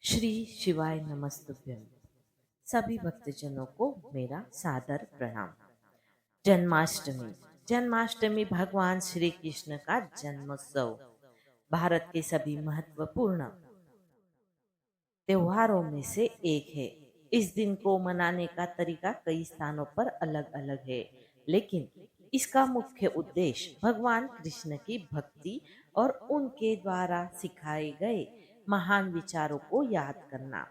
श्री शिवाय नमस्तुभ्यम। सभी भक्तजनों को मेरा सादर प्रणाम। जन्माष्टमी जन्माष्टमी भगवान श्री कृष्ण का जन्मोत्सव भारत के सभी महत्वपूर्ण त्योहारों में से एक है। इस दिन को मनाने का तरीका कई स्थानों पर अलग अलग है, लेकिन इसका मुख्य उद्देश्य भगवान कृष्ण की भक्ति और उनके द्वारा सिखाए गए महान विचारों को याद करना।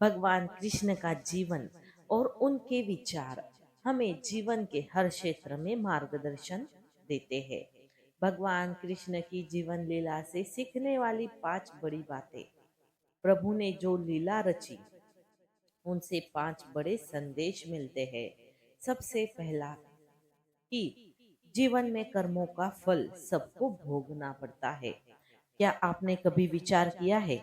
भगवान कृष्ण का जीवन और उनके विचार हमें जीवन के हर क्षेत्र में मार्गदर्शन देते हैं। भगवान कृष्ण की जीवन लीला से सीखने वाली 5 बड़ी बातें। प्रभु ने जो लीला रची उनसे 5 बड़े संदेश मिलते हैं। सबसे पहला कि जीवन में कर्मों का फल सबको भोगना पड़ता है। क्या आपने कभी विचार किया है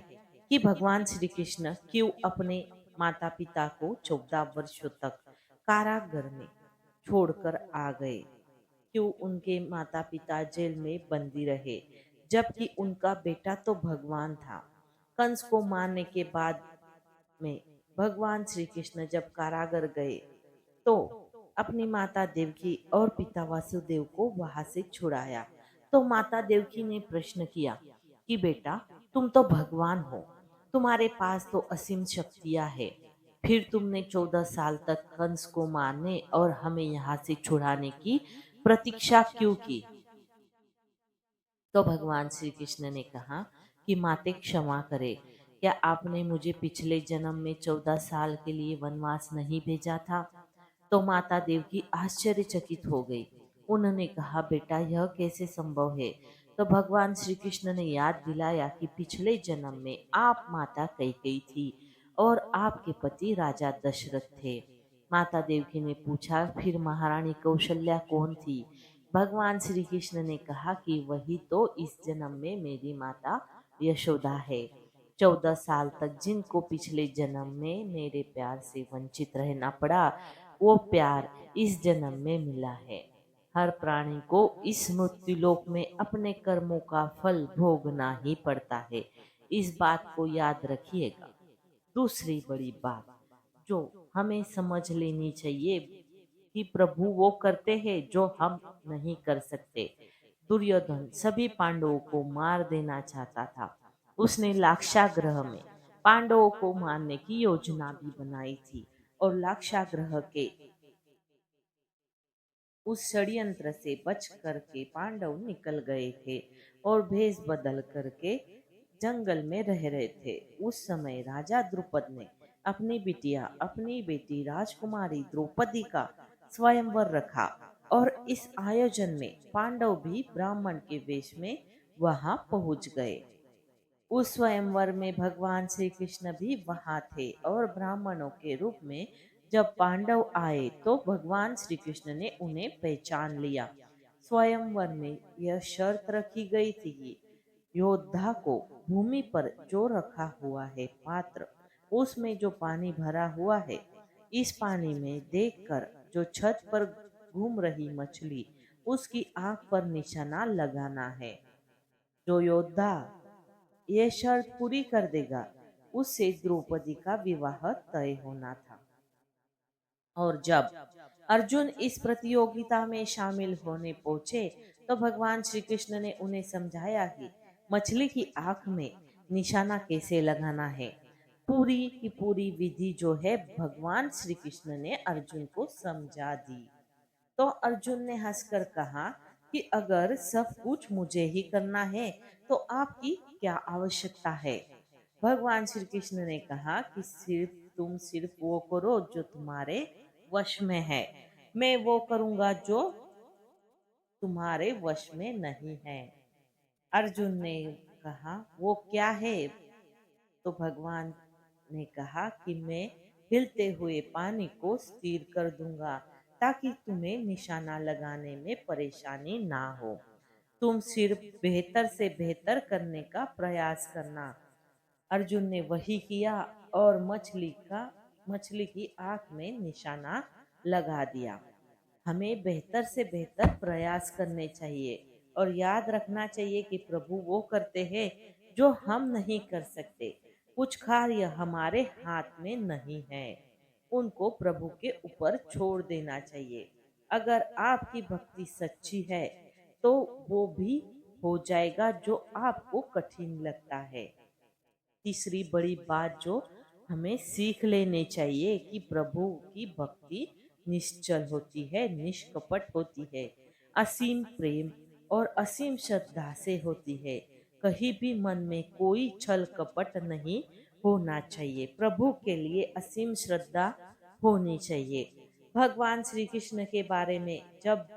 कि भगवान श्री कृष्ण क्यों अपने माता पिता को 14 वर्षों तक कारागार में छोड़कर आ गए? क्यों उनके माता पिता जेल में बंदी रहे, जबकि उनका बेटा तो भगवान था? कंस को मारने के बाद में भगवान श्री कृष्ण जब कारागार गए तो अपनी माता देवकी और पिता वासुदेव को वहां से छुड़ाया। तो माता देवकी ने प्रश्न किया कि बेटा, तुम तो भगवान हो, तुम्हारे पास तो असीम शक्तियां है, फिर तुमने 14 साल तक कंस को मारने और हमें यहाँ से छुड़ाने की प्रतीक्षा क्यों की? तो भगवान श्री कृष्ण ने कहा कि माते क्षमा करे, क्या आपने मुझे पिछले जन्म में 14 साल के लिए वनवास नहीं भेजा था? तो माता देवकी आश्चर्यचकित हो गई। उन्होंने कहा, बेटा यह कैसे संभव है? तो भगवान श्री कृष्ण ने याद दिलाया कि पिछले जन्म में आप माता कैकेयी थी और आपके पति राजा दशरथ थे। माता देवकी ने पूछा, फिर महारानी कौशल्या कौन थी? भगवान श्री कृष्ण ने कहा कि वही तो इस जन्म में मेरी माता यशोदा है। 14 साल तक जिनको पिछले जन्म में मेरे प्यार से वंचित रहना पड़ा, वो प्यार इस जन्म में मिला है। हर प्राणी को इस मृत्युलोक में अपने कर्मों का फल भोगना ही पड़ता है। इस बात को याद रखिएगा। दूसरी बड़ी बात जो हमें समझ लेनी चाहिए कि प्रभु वो करते हैं जो हम नहीं कर सकते। दुर्योधन सभी पांडवों को मार देना चाहता था। उसने लाक्षागृह में पांडवों को मारने की योजना भी बनाई थी और लाक्षागृह के उस षड्यंत्र से बच करके पांडव निकल गए थे और भेष बदल करके जंगल में रह रहे थे। उस समय राजा द्रुपद ने अपनी बेटी राजकुमारी द्रौपदी का स्वयंवर रखा और इस आयोजन में पांडव भी ब्राह्मण के वेश में वहां पहुंच गए। उस स्वयंवर में भगवान श्री कृष्ण भी वहां थे और ब्राह्मणों के रूप में जब पांडव आए तो भगवान श्री कृष्ण ने उन्हें पहचान लिया। स्वयंवर में यह शर्त रखी गई थी कि योद्धा को भूमि पर जो रखा हुआ है पात्र, उसमें जो पानी भरा हुआ है, इस पानी में देखकर जो छत पर घूम रही मछली, उसकी आंख पर निशाना लगाना है। जो योद्धा ये शर्त पूरी कर देगा, उससे द्रौपदी का विवाह तय होना था। और जब अर्जुन इस प्रतियोगिता में शामिल होने पहुंचे तो भगवान श्री कृष्ण ने उन्हें समझाया कि मछली की आंख में निशाना कैसे लगाना है। पूरी की पूरी विधि जो है भगवान श्री कृष्ण ने अर्जुन को समझा दी। तो अर्जुन ने हंसकर कहा कि अगर सब कुछ मुझे ही करना है तो आपकी क्या आवश्यकता है? भगवान श्री कृष्ण ने कहा कि सिर्फ वो करो जो तुम्हारे वश में है। मैं वो करूंगा जो तुम्हारे वश में नहीं है। अर्जुन ने कहा, वो क्या है? तो भगवान ने कहा कि मैं हिलते हुए पानी को स्थिर कर दूंगा ताकि तुम्हें निशाना लगाने में परेशानी ना हो। तुम सिर्फ बेहतर से बेहतर करने का प्रयास करना। अर्जुन ने वही किया और मछली की आंख में निशाना लगा दिया। हमें बेहतर से बेहतर प्रयास करने चाहिए और याद रखना चाहिए कि प्रभु वो करते हैं जो हम नहीं कर सकते। कुछ कार्य हमारे हाथ में नहीं है, उनको प्रभु के ऊपर छोड़ देना चाहिए। अगर आपकी भक्ति सच्ची है तो वो भी हो जाएगा जो आपको कठिन लगता है। तीसरी बड़ी बात जो हमें सीख लेनी चाहिए कि प्रभु की भक्ति निश्चल होती है, निष्कपट होती है, असीम प्रेम और असीम श्रद्धा से होती है। कहीं भी मन में कोई छल कपट नहीं होना चाहिए। प्रभु के लिए असीम श्रद्धा होनी चाहिए। भगवान श्री कृष्ण के बारे में जब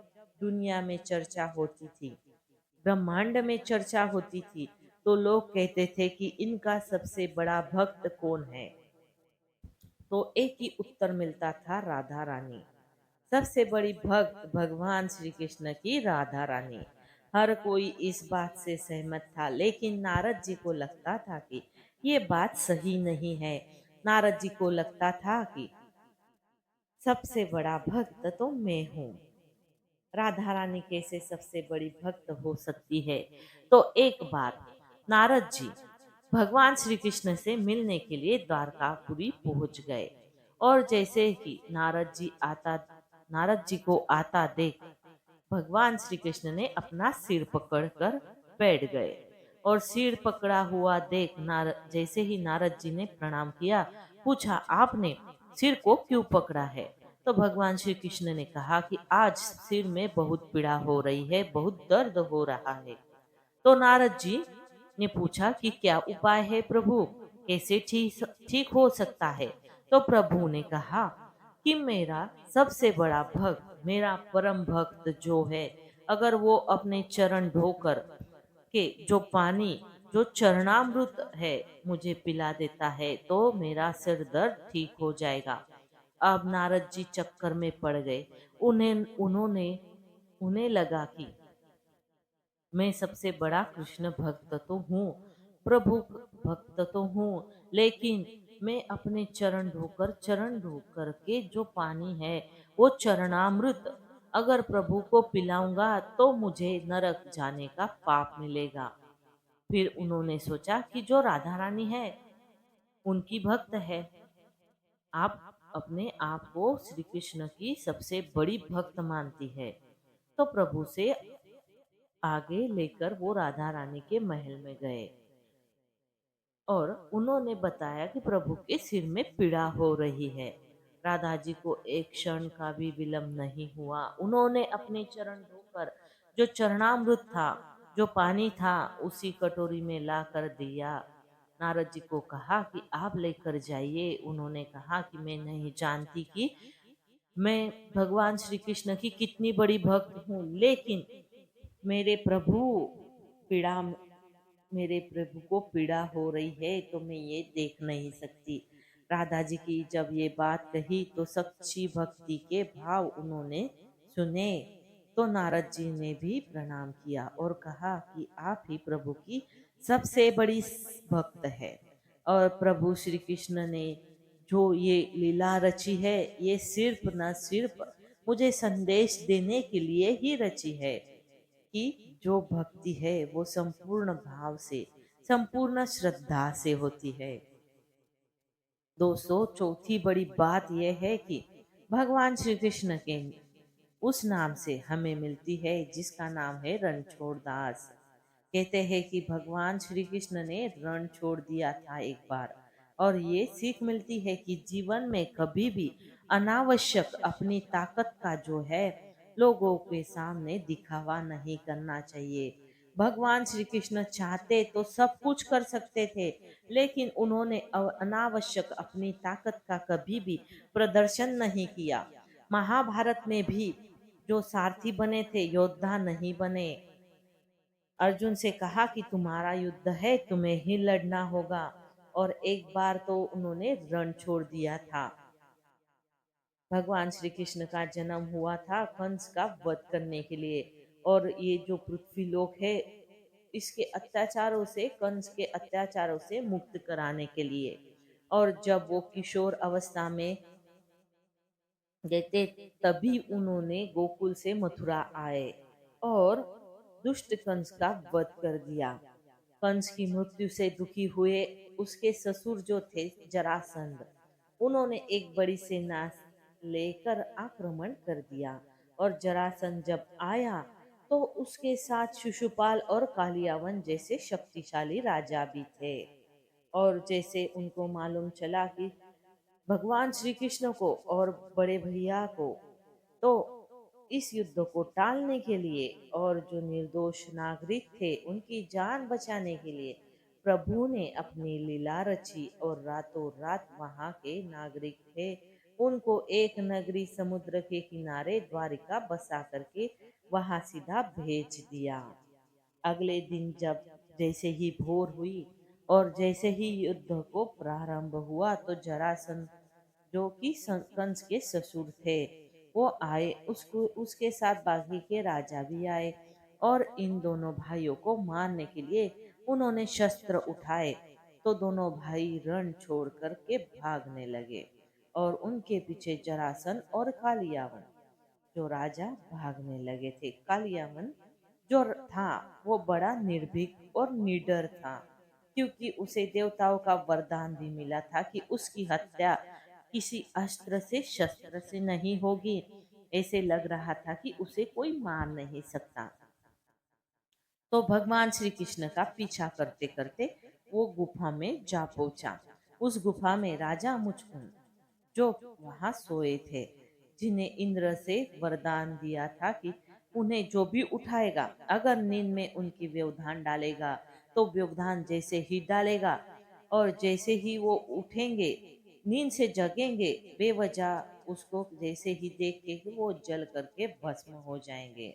दुनिया में चर्चा होती थी, ब्रह्मांड में चर्चा होती थी, तो लोग कहते थे कि इनका सबसे बड़ा भक्त कौन है। तो एक ही उत्तर मिलता था, राधा रानी। सबसे बड़ी भक्त भगवान श्री कृष्ण की राधा रानी। हर कोई इस बात से सहमत था, लेकिन नारद जी को लगता था कि ये बात सही नहीं है। नारद जी को लगता था कि सबसे बड़ा भक्त तो मैं हूँ, राधा रानी कैसे सबसे बड़ी भक्त हो सकती है। तो एक बार नारद जी भगवान श्री कृष्ण से मिलने के लिए द्वारकापुरी पहुंच गए, और जैसे ही नारद जी को आता देख भगवान श्री कृष्ण ने अपना सिर पकड़कर बैठ गए। और सिर पकड़ा हुआ देख जैसे ही नारद जी ने प्रणाम किया, पूछा, आपने सिर को क्यों पकड़ा है? तो भगवान श्री कृष्ण ने कहा कि आज सिर में बहुत पीड़ा हो रही है, बहुत दर्द हो रहा है। तो नारद जी ने पूछा कि क्या उपाय है प्रभु, कैसे ठीक ठीक हो सकता है? तो प्रभु ने कहा कि मेरा सबसे बड़ा भक्त, मेरा परम भक्त जो है, अगर वो अपने चरण धोकर के जो पानी, जो चरणामृत है, मुझे पिला देता है तो मेरा सिर दर्द ठीक हो जाएगा। अब नारद जी चक्कर में पड़ गए। उन्होंने उन्हें लगा कि मैं सबसे बड़ा कृष्ण भक्त तो हूँ, प्रभु भक्त तो हूँ, लेकिन मैं अपने चरण धोकर के जो पानी है, वो चरणामृत अगर प्रभु को पिलाऊंगा तो मुझे नरक जाने का पाप मिलेगा। फिर उन्होंने सोचा कि जो राधा रानी है उनकी भक्त है, आप अपने आप को श्री कृष्ण की सबसे बड़ी भक्त मानती है, तो प्रभु से आगे लेकर वो राधा रानी के महल में गए और उन्होंने बताया कि प्रभु के सिर में पीड़ा हो रही है। राधा जी को एक क्षण का भी विलंब नहीं हुआ। उन्होंने अपने चरण धोकर जो चरणामृत था, जो पानी था, उसी कटोरी में ला कर दिया। नारद जी को कहा कि आप लेकर जाइए। उन्होंने कहा कि मैं नहीं जानती कि मैं भगवान श्री कृष्ण की कितनी बड़ी भक्त हूँ, लेकिन मेरे प्रभु पीड़ा मेरे प्रभु को पीड़ा हो रही है तो मैं ये देख नहीं सकती। राधा जी की जब ये बात कही तो सच्ची भक्ति के भाव उन्होंने सुने। तो नारद जी ने भी प्रणाम किया और कहा कि आप ही प्रभु की सबसे बड़ी भक्त है, और प्रभु श्री कृष्ण ने जो ये लीला रची है, ये सिर्फ न सिर्फ मुझे संदेश देने के लिए ही रची है कि जो भक्ति है वो संपूर्ण भाव से, संपूर्ण श्रद्धा से होती है। दोस्तों, चौथी बड़ी बात यह है कि भगवान श्री कृष्ण के उस नाम से हमें मिलती है जिसका नाम है रणछोड़ दास। कहते हैं कि भगवान श्री कृष्ण ने रण छोड़ दिया था एक बार, और ये सीख मिलती है कि जीवन में कभी भी अनावश्यक अपनी ताकत का जो है लोगों के सामने दिखावा नहीं करना चाहिए। भगवान श्री कृष्ण चाहते तो सब कुछ कर सकते थे, लेकिन उन्होंने अनावश्यक अपनी ताकत का कभी भी प्रदर्शन नहीं किया। महाभारत में भी जो सारथी बने थे, योद्धा नहीं बने। अर्जुन से कहा कि तुम्हारा युद्ध है, तुम्हें ही लड़ना होगा, और एक बार तो उन्होंने रण छोड़ दिया था। भगवान श्री कृष्ण का जन्म हुआ था कंस का वध करने के लिए, और ये जो पृथ्वी लोक है इसके अत्याचारों से, कंस के अत्याचारों से मुक्त कराने के लिए। और जब वो किशोर अवस्था में गए तभी उन्होंने गोकुल से मथुरा आए और दुष्ट कंस का वध कर दिया। कंस की मृत्यु से दुखी हुए उसके ससुर जो थे जरासंध, उन्होंने एक बड़ी सेना लेकर आक्रमण कर दिया। और जरासंध जब आया तो उसके साथ शिशुपाल और कालियावन जैसे शक्तिशाली राजा भी थे। और जैसे उनको मालूम चला कि भगवान श्री कृष्ण को और बड़े भैया को, तो इस युद्ध को टालने के लिए और जो निर्दोष नागरिक थे उनकी जान बचाने के लिए प्रभु ने अपनी लीला रची और रातों रात वहां के नागरिक थे उनको एक नगरी समुद्र के किनारे द्वारिका बसा करके वहां सीधा भेज दिया। अगले दिन जब जैसे ही भोर हुई और जैसे ही युद्ध को प्रारंभ हुआ तो जरासंध जो कि कंस के ससुर थे वो आए, उसको उसके साथ बाकी के राजा भी आए और इन दोनों भाइयों को मारने के लिए उन्होंने शस्त्र उठाए। तो दोनों भाई रण छोड़ करके भागने लगे और उनके पीछे जरासन और कालियावन जो राजा भागने लगे थे। कालियावन जो था वो बड़ा निर्भीक और निडर था, क्योंकि उसे देवताओं का वरदान भी मिला था कि उसकी हत्या किसी अस्त्र से शस्त्र से नहीं होगी। ऐसे लग रहा था कि उसे कोई मार नहीं सकता। तो भगवान श्री कृष्ण का पीछा करते करते वो गुफा में जा पहुंचा। उस गुफा में राजा मुचकुंद जो वहां सोए थे, जिन्हें इंद्र से वरदान दिया था कि उन्हें जो भी उठाएगा अगर नींद में उनकी व्यवधान डालेगा तो व्यवधान जैसे ही डालेगा और जैसे ही वो उठेंगे नींद से जगेंगे बेवजह उसको जैसे ही देखेंगे कि वो जल करके भस्म हो जाएंगे।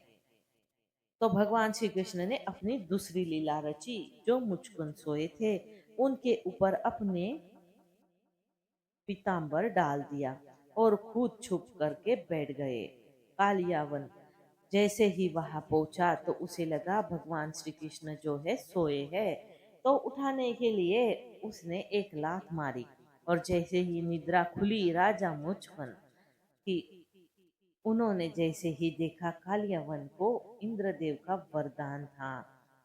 तो भगवान श्री कृष्ण ने अपनी दूसरी लीला रची, जो मुचकुंद सोए थे उनके ऊपर अपने पीताम्बर डाल दिया और खुद छुप करके बैठ गए। कालियावन जैसे ही वहां पहुंचा तो उसे लगा भगवान श्री कृष्ण जो है सोए हैं, तो उठाने के लिए उसने एक लात मारी और जैसे ही निद्रा खुली राजा मुचकुंद की उन्होंने जैसे ही देखा कालियावन को इंद्रदेव का वरदान था।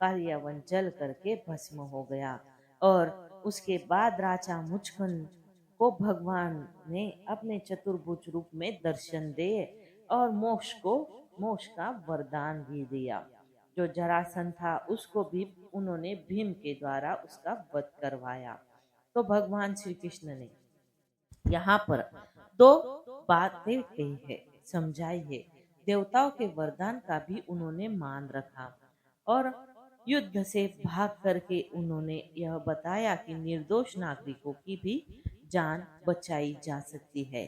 कालियावन जल करके भस्म हो गया और उसके बाद राजा मुचकुंद को भगवान ने अपने चतुर्भुज रूप में दर्शन दे और मोक्ष का वरदान भी दिया। जो जरासन था उसको भी उन्होंने भीम के द्वारा उसका वध करवाया। तो भगवान श्री कृष्ण ने यहाँ पर दो बातें कही है, समझाई है। देवताओं के वरदान का भी उन्होंने मान रखा और युद्ध से भाग करके उन्होंने यह बताया कि निर्दोष नागरिकों की भी जान बचाई जा सकती है।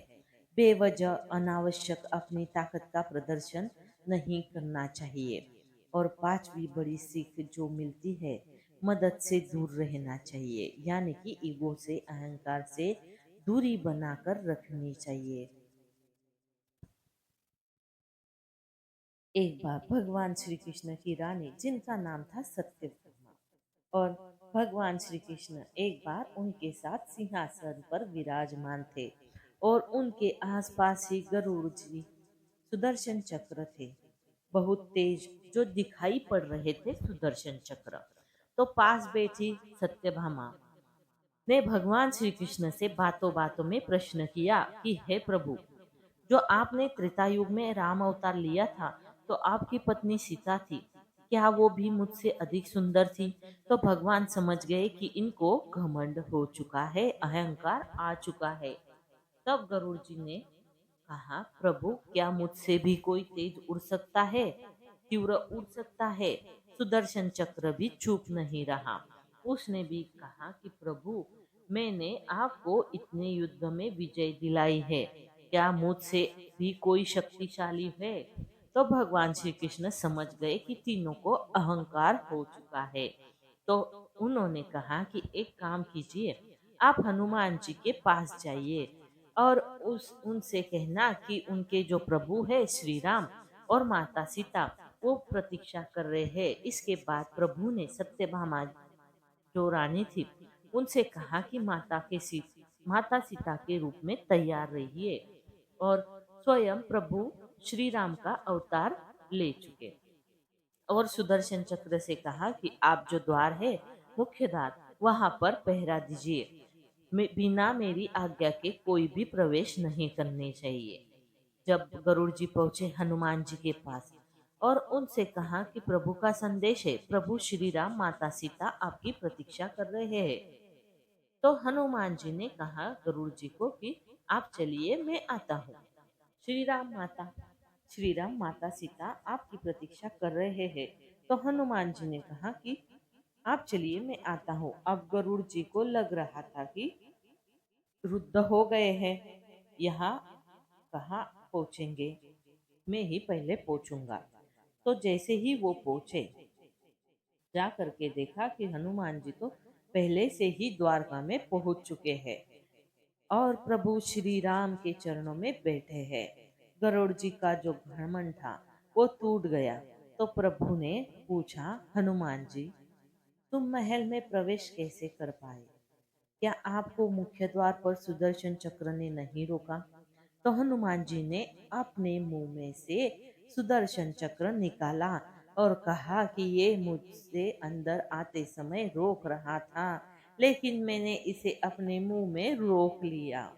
बेवजह अनावश्यक अपनी ताकत का प्रदर्शन नहीं करना चाहिए। और पांचवी बड़ी सीख जो मिलती है, मदद से दूर रहना चाहिए, यानी कि ईगो से अहंकार से दूरी बनाकर रखनी चाहिए। एक बार भगवान श्री कृष्ण की रानी जिनका नाम था सत्यभामा और भगवान श्री कृष्ण एक बार उनके साथ सिंहासन पर विराजमान थे और उनके आसपास ही गरुड़ जी सुदर्शन चक्र थे, बहुत तेज जो दिखाई पड़ रहे थे सुदर्शन चक्र। तो पास बैठी सत्यभामा ने भगवान श्री कृष्ण से बातों बातों में प्रश्न किया कि हे प्रभु, जो आपने त्रेता युग में राम अवतार लिया था तो आपकी पत्नी सीता थी, क्या वो भी मुझसे अधिक सुंदर थी? तो भगवान समझ गए कि इनको घमंड हो चुका है, अहंकार आ चुका है। तब गरुड़ जी ने कहा, प्रभु क्या मुझसे भी कोई तेज उड़ सकता है, तीव्र उड़ सकता है? सुदर्शन चक्र भी चुप नहीं रहा। उसने भी कहा कि प्रभु मैंने आपको इतने युद्ध में विजय दिलाई है, क्या मुझसे भी कोई शक्तिशाली है? तो भगवान श्री कृष्ण समझ गए कि तीनों को अहंकार हो चुका है। तो उन्होंने कहा कि एक काम कीजिए, आप हनुमान जी के पास जाइए और उस उनसे कहना कि उनके जो प्रभु है श्री राम और माता सीता वो प्रतीक्षा कर रहे हैं। इसके बाद प्रभु ने सत्यभामा जो रानी थी उनसे कहा कि माता सीता के रूप में तैयार रहिए और स्वयं प्रभु श्री राम का अवतार ले चुके और सुदर्शन चक्र से कहा कि आप जो द्वार है मुख्य द्वार वहां पर पहरा दीजिए। बिना मेरी आज्ञा के कोई भी प्रवेश नहीं करने चाहिए। जब गरुड़ जी पहुंचे हनुमान जी के पास और उनसे कहा कि प्रभु का संदेश है, प्रभु श्री राम माता सीता आपकी प्रतीक्षा कर रहे हैं। तो हनुमान जी ने कहा गरुड़ जी को कि आप चलिए, मैं आता हूँ। श्री राम माता श्री राम माता सीता आपकी प्रतीक्षा कर रहे हैं। तो हनुमान जी ने कहा कि आप चलिए, मैं आता हूँ। अब गरुड़ जी को लग रहा था कि रुद्ध हो गए हैं, यहाँ कहाँ पहुंचेंगे, मैं ही पहले पहुंचूंगा। तो जैसे ही वो पहुंचे, जा करके देखा कि हनुमान जी तो पहले से ही द्वारका में पहुंच चुके हैं और प्रभु श्री राम के चरणों में बैठे हैं। गरुड़ जी का जो घमंड था वो टूट गया। तो प्रभु ने पूछा, हनुमान जी, तुम महल में प्रवेश कैसे कर पाए? क्या आपको मुख्य द्वार पर सुदर्शन चक्र ने नहीं रोका? तो हनुमान जी ने अपने मुंह में से सुदर्शन चक्र निकाला और कहा कि ये मुझसे अंदर आते समय रोक रहा था, लेकिन मैंने इसे अपने मुंह में रोक लिया।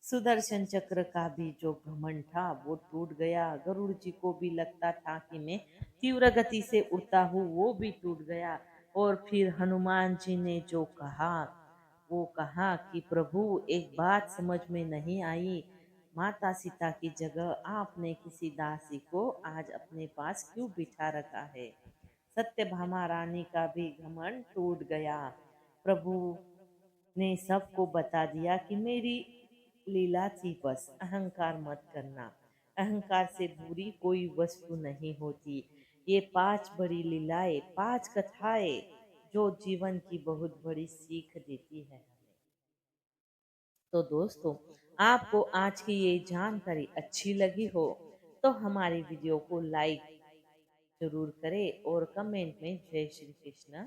सुदर्शन चक्र का भी जो घमंड था वो टूट गया। गरुड़ जी को भी लगता था कि मैं तीव्र गति से उड़ता हूँ, वो भी टूट गया। और फिर हनुमान जी ने जो कहा, वो कहा कि प्रभु एक बात समझ में नहीं आई, माता सीता की जगह आपने किसी दासी को आज अपने पास क्यों बिठा रखा है? सत्यभामा रानी का भी घमंड टूट गया। प्रभु ने सबको बता दिया कि मेरी लीला थी, बस अहंकार मत करना। अहंकार से बुरी कोई वस्तु नहीं होती। ये 5 बड़ी लीलाएं, 5 कथाएं जो जीवन की बहुत बड़ी सीख देती है हमें। तो दोस्तों, आपको आज की ये जानकारी अच्छी लगी हो तो हमारी वीडियो को लाइक जरूर करें और कमेंट में जय श्री कृष्ण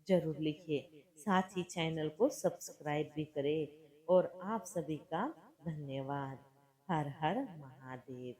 जरूर लिखिए। साथ ही चैनल को सब्सक्राइब भी करें। और आप सभी का धन्यवाद। हर हर महादेव।